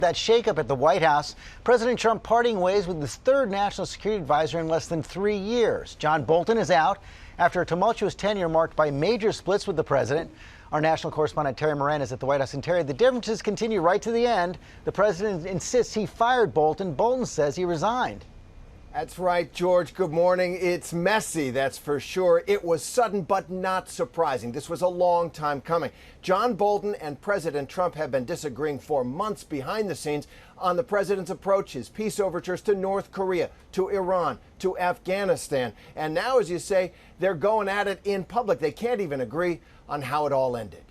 That shakeup at the White House, President Trump parting ways with his third national security advisor in less than 3 years. John Bolton is out after a tumultuous tenure marked by major splits with the president. Our national correspondent Terry Moran is at the White House. And Terry, the differences continue right to the end. The president insists he fired Bolton. Bolton says he resigned. That's right, George. Good morning. It's messy, that's for sure. It was sudden but not surprising. This was a long time coming. John Bolton and President Trump have been disagreeing for months behind the scenes on the president's approach, his peace overtures to North Korea, to Iran, to Afghanistan. And now, as you say, they're going at it in public. They can't even agree on how it all ended.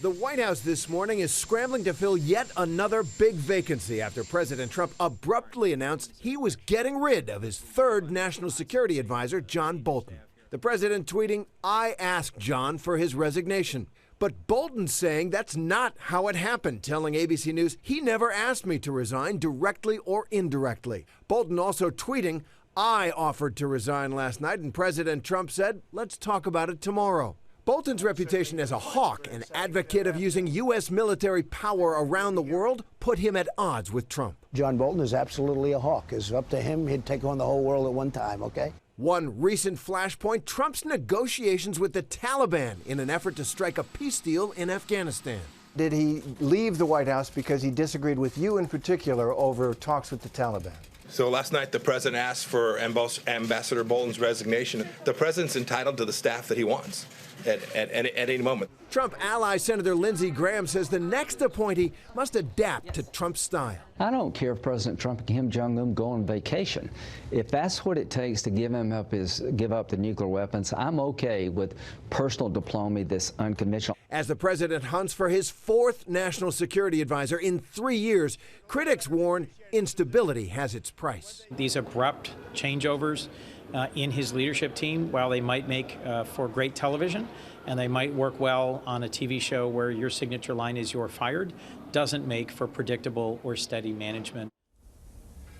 The White House this morning is scrambling to fill yet another big vacancy after President Trump abruptly announced he was getting rid of his third national security advisor, John Bolton. The president tweeting, "I asked John for his resignation." But Bolton saying that's not how it happened, telling ABC News he never asked me to resign directly or indirectly. Bolton also tweeting, "I offered to resign last night and President Trump said, let's talk about it tomorrow." Bolton's reputation as a hawk and advocate of using U.S. military power around the world put him at odds with Trump. John Bolton is absolutely a hawk. It's up to him. He'd take on the whole world at one time, okay? One recent flashpoint, Trump's negotiations with the Taliban in an effort to strike a peace deal in Afghanistan. Did he leave the White House because he disagreed with you in particular over talks with the Taliban? So last night, the president asked for Ambassador Bolton's resignation. The president's entitled to the staff that he wants at any moment. Trump ally Senator Lindsey Graham says the next appointee must adapt to Trump's style. I don't care if President Trump and Kim Jong-un go on vacation. If that's what it takes to give up the nuclear weapons, I'm okay with personal diplomacy that's unconventional. As the president hunts for his fourth national security advisor in 3 years, critics warn instability has its price. These abrupt changeovers in his leadership team, while they might make for great television and they might work well on a TV show where your signature line is "you're fired," doesn't make for predictable or steady management.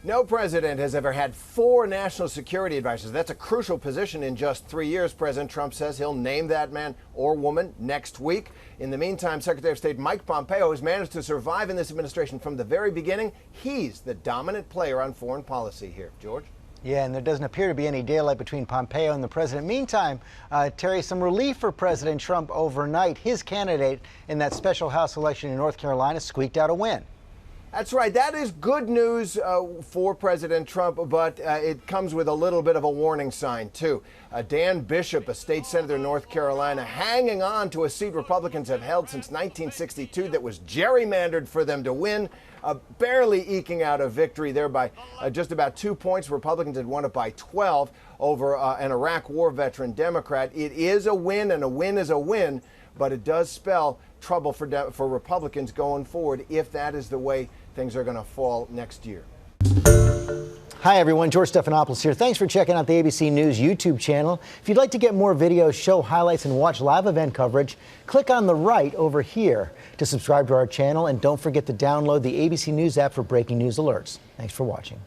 No president has ever had 4 national security advisors. That's a crucial position in just 3 years. President Trump says he'll name that man or woman next week. In the meantime, Secretary of State Mike Pompeo has managed to survive in this administration from the very beginning. He's the dominant player on foreign policy here. George? Yeah, and there doesn't appear to be any daylight between Pompeo and the president. Meantime, Terry, some relief for President Trump overnight. His candidate in that special House election in North Carolina squeaked out a win. That's right. That is good news for President Trump, but it comes with a little bit of a warning sign, too. Dan Bishop, a state senator in North Carolina, hanging on to a seat Republicans have held since 1962 that was gerrymandered for them to win, barely eking out a victory there by just about 2 points. Republicans had won it by 12 over an Iraq War veteran Democrat. It is a win, and a win is a win, but it does spell trouble for Republicans going forward if that is the way things are going to fall next year. Hi, everyone. George Stephanopoulos here. Thanks for checking out the ABC News YouTube channel. If you'd like to get more videos, show highlights, and watch live event coverage, click on the right over here to subscribe to our channel. And don't forget to download the ABC News app for breaking news alerts. Thanks for watching.